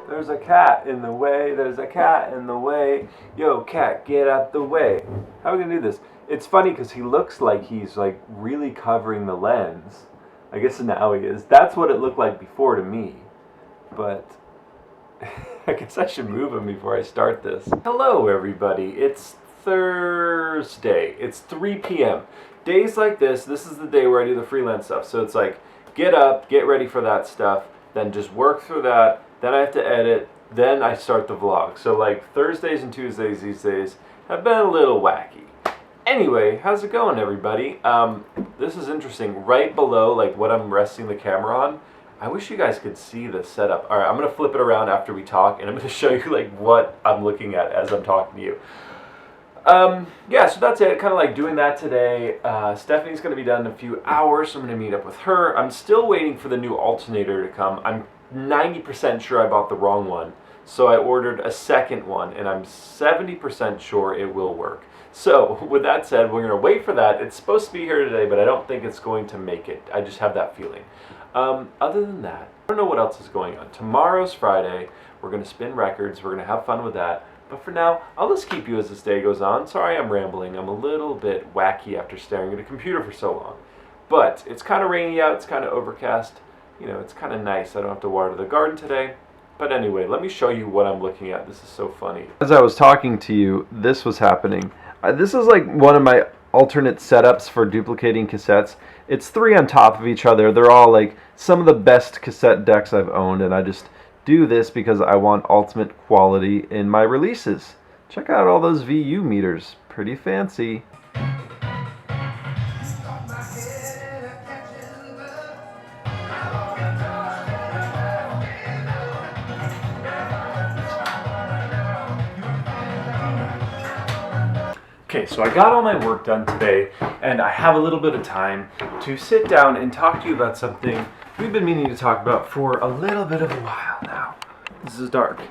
There's a cat in the way, there's a cat in the way. Yo, cat, get out the way. How are we gonna do this? It's funny because he looks like he's like really covering the lens. I guess now he is. That's what it looked like before to me. But I guess I should move him before I start this. Hello everybody, it's Thursday. It's 3 p.m. Days like this is the day where I do the freelance stuff. So it's like, get up, get ready for that stuff, then just work through that, then I have to edit, then I start the vlog. So like Thursdays and Tuesdays these days have been a little wacky. Anyway, how's it going everybody? This is interesting. Right below like what I'm resting the camera on, I wish you guys could see the setup. Alright, I'm going to flip it around after we talk and I'm going to show you like what I'm looking at as I'm talking to you. Yeah, so that's it. Kind of like doing that today. Stephanie's going to be done in a few hours, so I'm going to meet up with her. I'm still waiting for the new alternator to come. I'm 90% sure I bought the wrong one, so I ordered a second one, and I'm 70% sure it will work. So, with that said, we're going to wait for that. It's supposed to be here today, but I don't think it's going to make it. I just have that feeling. Other than that, I don't know what else is going on. Tomorrow's Friday. We're going to spin records. We're going to have fun with that. But for now, I'll just keep you as this day goes on. Sorry I'm rambling. I'm a little bit wacky after staring at a computer for so long. But it's kind of rainy out. It's kind of overcast. You know, it's kind of nice. I don't have to water the garden today. But anyway, let me show you what I'm looking at. This is so funny. As I was talking to you, this was happening. This is like one of my alternate setups for duplicating cassettes. It's 3 on top of each other. They're all like some of the best cassette decks I've owned, and I just do this because I want ultimate quality in my releases. Check out all those VU meters. Pretty fancy. Okay, so I got all my work done today, and I have a little bit of time to sit down and talk to you about something we've been meaning to talk about for a little bit of a while now. This is dark.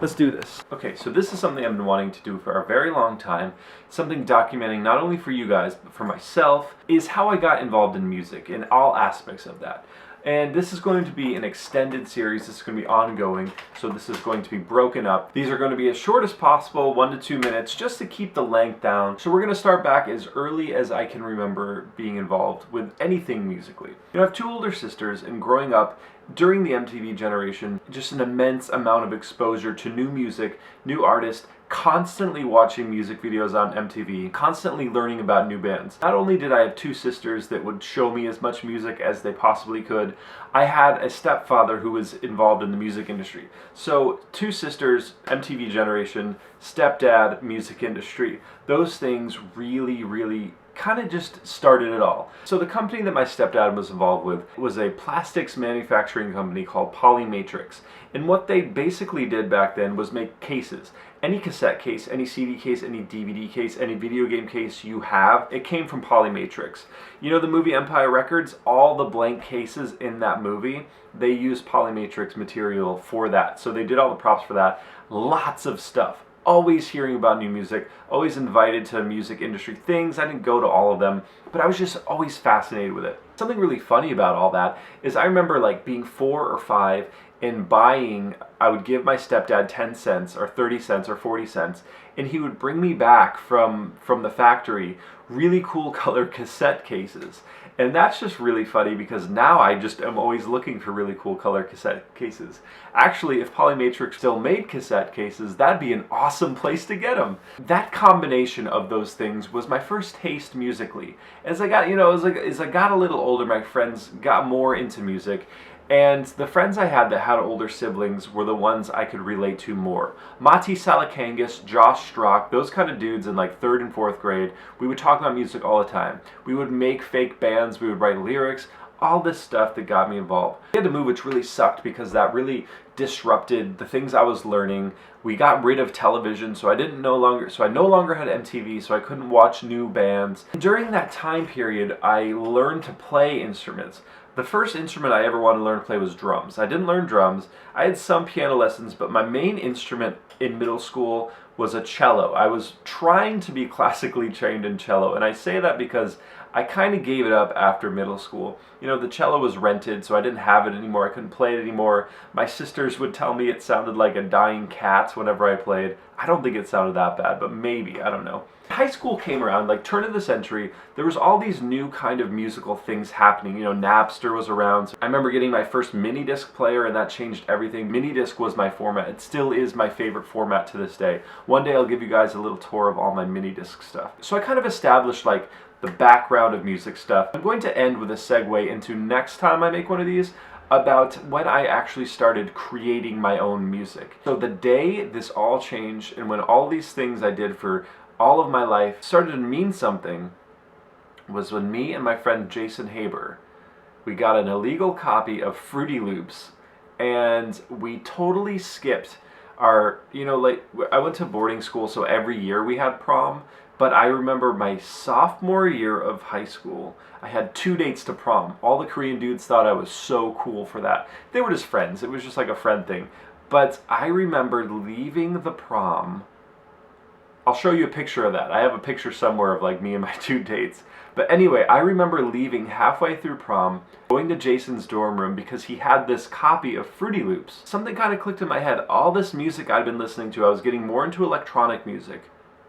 Let's do this. Okay, so this is something I've been wanting to do for a very long time. Something documenting not only for you guys, but for myself, is how I got involved in music, in all aspects of that. And this is going to be an extended series. This is going to be ongoing, so this is going to be broken up. These are going to be as short as possible, 1 to 2 minutes, just to keep the length down. So we're going to start back as early as I can remember being involved with anything musically. You know, I have 2 older sisters, and growing up during the MTV generation, just an immense amount of exposure to new music, new artists, constantly watching music videos on MTV, constantly learning about new bands. Not only did I have 2 sisters that would show me as much music as they possibly could, I had a stepfather who was involved in the music industry. So 2 sisters, MTV generation, stepdad, music industry. Those things really kind of just started it all. So the company that my stepdad was involved with was a plastics manufacturing company called Polymatrix. And what they basically did back then was make cases. Any cassette case, any CD case, any DVD case, any video game case you have, it came from Polymatrix. You know the movie Empire Records? All the blank cases in that movie, they used Polymatrix material for that. So they did all the props for that. Lots of stuff. Always hearing about new music, always invited to music industry things. I didn't go to all of them, but I was just always fascinated with it. Something really funny about all that is I remember like being 4 or 5 and buying, I would give my stepdad 10 cents or 30 cents or 40 cents, and he would bring me back from the factory really cool color cassette cases. And that's just really funny because now I just am always looking for really cool color cassette cases. Actually, if Polymatrix still made cassette cases, that'd be an awesome place to get them. That combination of those things was my first taste musically. As I got, as I got a little older, my friends got more into music. And the friends I had that had older siblings were the ones I could relate to more. Mati Salakangas, Josh Strock, those kind of dudes in like 3rd and 4th grade, we would talk about music all the time. We would make fake bands, we would write lyrics, all this stuff that got me involved. We had to move, which really sucked because that really disrupted the things I was learning. We got rid of television, so I no longer had MTV, so I couldn't watch new bands. During that time period, I learned to play instruments. The first instrument I ever wanted to learn to play was drums. I didn't learn drums. I had some piano lessons, but my main instrument in middle school was a cello. I was trying to be classically trained in cello, and I say that because I kind of gave it up after middle school. You know, the cello was rented, so I didn't have it anymore. I couldn't play it anymore. My sisters would tell me it sounded like a dying cat whenever I played. I don't think it sounded that bad, but maybe, I don't know. High school came around, like turn of the century, there was all these new kind of musical things happening. You know, Napster was around. So I remember getting my first mini disc player, and that changed everything. Mini disc was my format. It still is my favorite format to this day. One day I'll give you guys a little tour of all my mini disc stuff. So I kind of established like the background of music stuff. I'm going to end with a segue into next time I make one of these, about when I actually started creating my own music. So the day this all changed, and when all these things I did for all of my life started to mean something, was when me and my friend Jason Haber, we got an illegal copy of Fruity Loops, and we totally skipped our, you know, like, I went to boarding school, so every year we had prom, but I remember my sophomore year of high school, I had 2 dates to prom. All the Korean dudes thought I was so cool for that. They were just friends. It was just like a friend thing. But I remembered leaving the prom. I'll show you a picture of that. I have a picture somewhere of like me and my 2 dates. But anyway, I remember leaving halfway through prom, going to Jason's dorm room because he had this copy of Fruity Loops. Something kind of clicked in my head. All this music I'd been listening to, I was getting more into electronic music.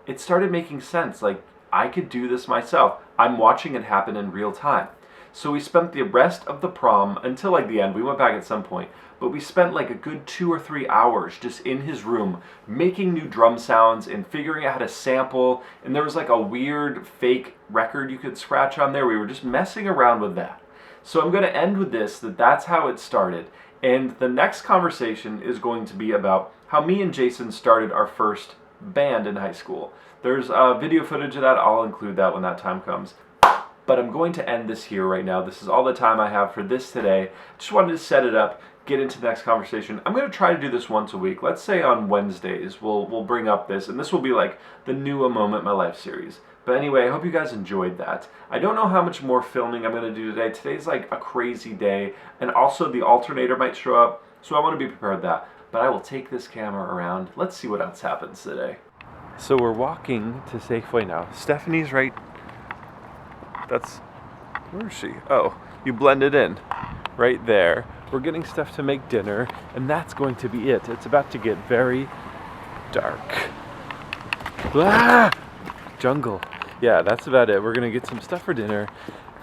It started making sense. Like, I could do this myself. I'm watching it happen in real time. So we spent the rest of the prom until like the end. We went back at some point, but we spent like a good 2 or 3 hours just in his room making new drum sounds and figuring out how to sample. And there was like a weird fake record you could scratch on there. We were just messing around with that. So I'm going to end with this, that's how it started. And the next conversation is going to be about how me and Jason started our first band in high school. There's video footage of that. I'll include that when that time comes. But I'm going to end this here right now. This is all the time I have for this today. Just wanted to set it up, get into the next conversation. I'm going to try to do this once a week. Let's say on Wednesdays we'll bring up this, and this will be like the new A Moment in My Life series. But anyway, I hope you guys enjoyed that. I don't know how much more filming I'm going to do today. Today's like a crazy day, and also the alternator might show up, so I want to be prepared for that. But I will take this camera around. Let's see what else happens today. So we're walking to Safeway now. Stephanie's right. Where is she? Oh, you blended in. Right there. We're getting stuff to make dinner, and that's going to be it. It's about to get very dark. Ah! Jungle. Yeah, that's about it. We're going to get some stuff for dinner,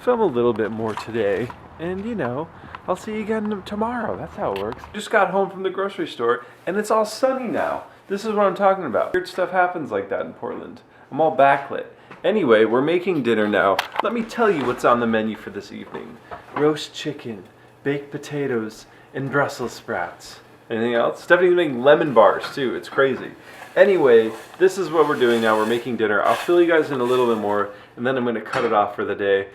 film a little bit more today, and you know, I'll see you again tomorrow. That's how it works. Just got home from the grocery store, and it's all sunny now. This is what I'm talking about. Weird stuff happens like that in Portland. I'm all backlit. Anyway, we're making dinner now. Let me tell you what's on the menu for this evening. Roast chicken, baked potatoes, and Brussels sprouts. Anything else? Stephanie's making lemon bars too. It's crazy. Anyway, this is what we're doing now. We're making dinner. I'll fill you guys in a little bit more, and then I'm going to cut it off for the day.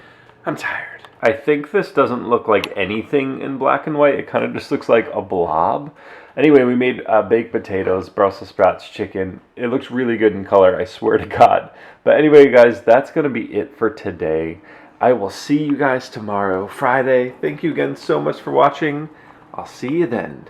I'm tired. I think this doesn't look like anything in black and white. It kind of just looks like a blob. Anyway, we made baked potatoes, Brussels sprouts, chicken. It looks really good in color, I swear to God. But anyway, guys, that's going to be it for today. I will see you guys tomorrow, Friday. Thank you again so much for watching. I'll see you then.